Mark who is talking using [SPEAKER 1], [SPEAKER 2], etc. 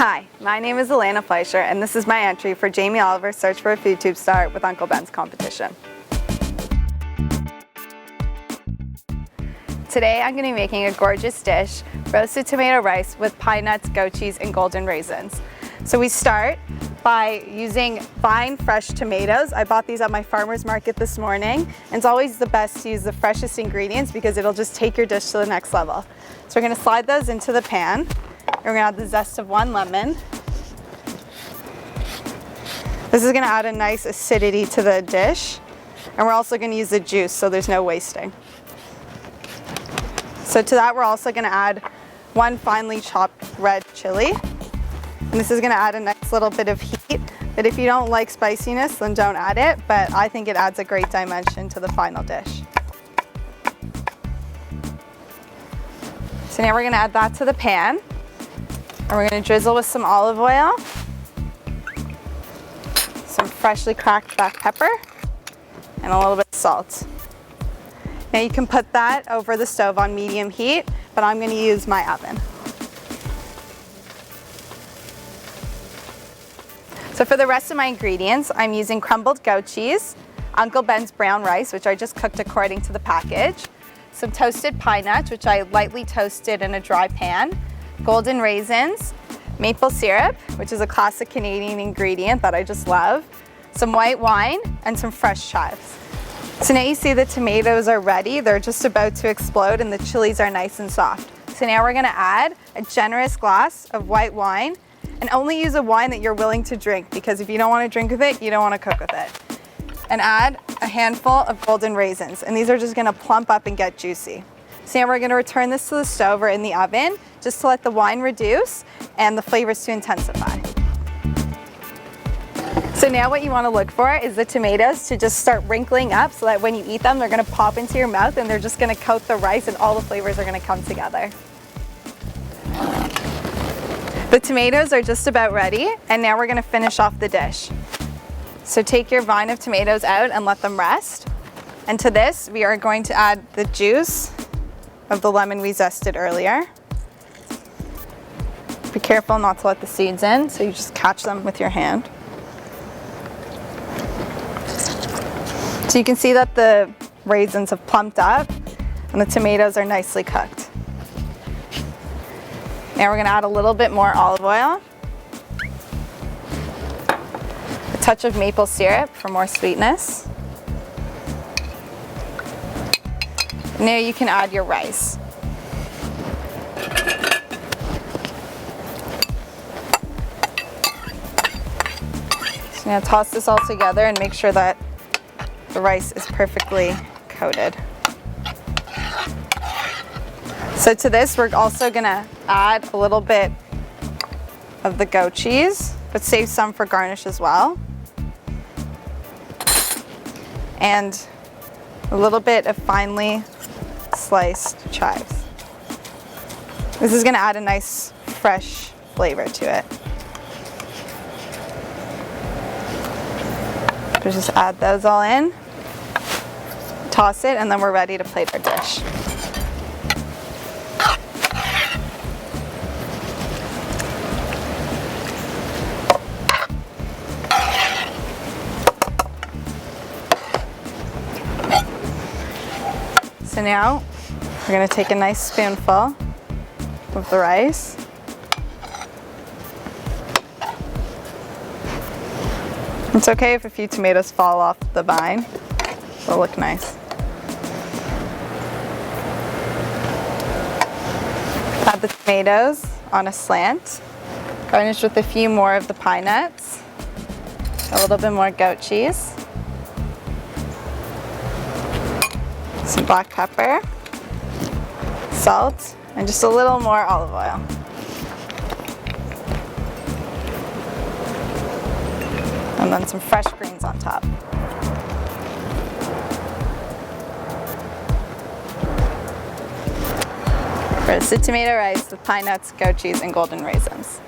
[SPEAKER 1] Hi, my name is Elena Fleischer, and this is my entry for Jamie Oliver's Search for a Food Tube Star with Uncle Ben's competition. Today I'm going to be making a gorgeous dish, roasted tomato rice with pine nuts, goat cheese, and golden raisins. So we start by using fine, fresh tomatoes. I bought these at my farmer's market this morning, and it's always the best to use the freshest ingredients because it'll just take your dish to the next level. So we're going to slide those into the pan. And we're going to add the zest of 1 lemon. This is going to add a nice acidity to the dish. And we're also going to use the juice so there's no wasting. So to that we're also going to add 1 finely chopped red chili. And this is going to add a nice little bit of heat. But if you don't like spiciness, then don't add it. But I think it adds a great dimension to the final dish. So now we're going to add that to the pan. And we're going to drizzle with some olive oil, some freshly cracked black pepper, and a little bit of salt. Now you can put that over the stove on medium heat, but I'm going to use my oven. So for the rest of my ingredients, I'm using crumbled goat cheese, Uncle Ben's brown rice, which I just cooked according to the package, some toasted pine nuts, which I lightly toasted in a dry pan, golden raisins, maple syrup, which is a classic Canadian ingredient that I just love, some white wine, and some fresh chives. So now you see the tomatoes are ready. They're just about to explode and the chilies are nice and soft. So now we're going to add a generous glass of white wine, and only use a wine that you're willing to drink, because if you don't want to drink with it, you don't want to cook with it. And add a handful of golden raisins, and these are just going to plump up and get juicy. So now we're going to return this to the stove or in the oven just to let the wine reduce and the flavors to intensify. So now what you want to look for is the tomatoes to just start wrinkling up so that when you eat them, they're going to pop into your mouth and they're just going to coat the rice and all the flavors are going to come together. The tomatoes are just about ready, and now we're going to finish off the dish. So take your vine of tomatoes out and let them rest. And to this, we are going to add the juice of the lemon we zested earlier. Be careful not to let the seeds in, so you just catch them with your hand. So you can see that the raisins have plumped up and the tomatoes are nicely cooked. Now we're going to add a little bit more olive oil, a touch of maple syrup for more sweetness. Now you can add your rice. So now toss this all together and make sure that the rice is perfectly coated. So to this, we're also going to add a little bit of the goat cheese, but save some for garnish as well. And a little bit of finely sliced chives. This is going to add a nice fresh flavor to it. So just add those all in, toss it, and then we're ready to plate our dish. So now we're going to take a nice spoonful of the rice. It's okay if a few tomatoes fall off the vine. They'll look nice. Add the tomatoes on a slant. Garnish with a few more of the pine nuts. A little bit more goat cheese. Some black pepper, salt, and just a little more olive oil. And then some fresh greens on top. Roasted tomato rice with pine nuts, goat cheese, and golden raisins.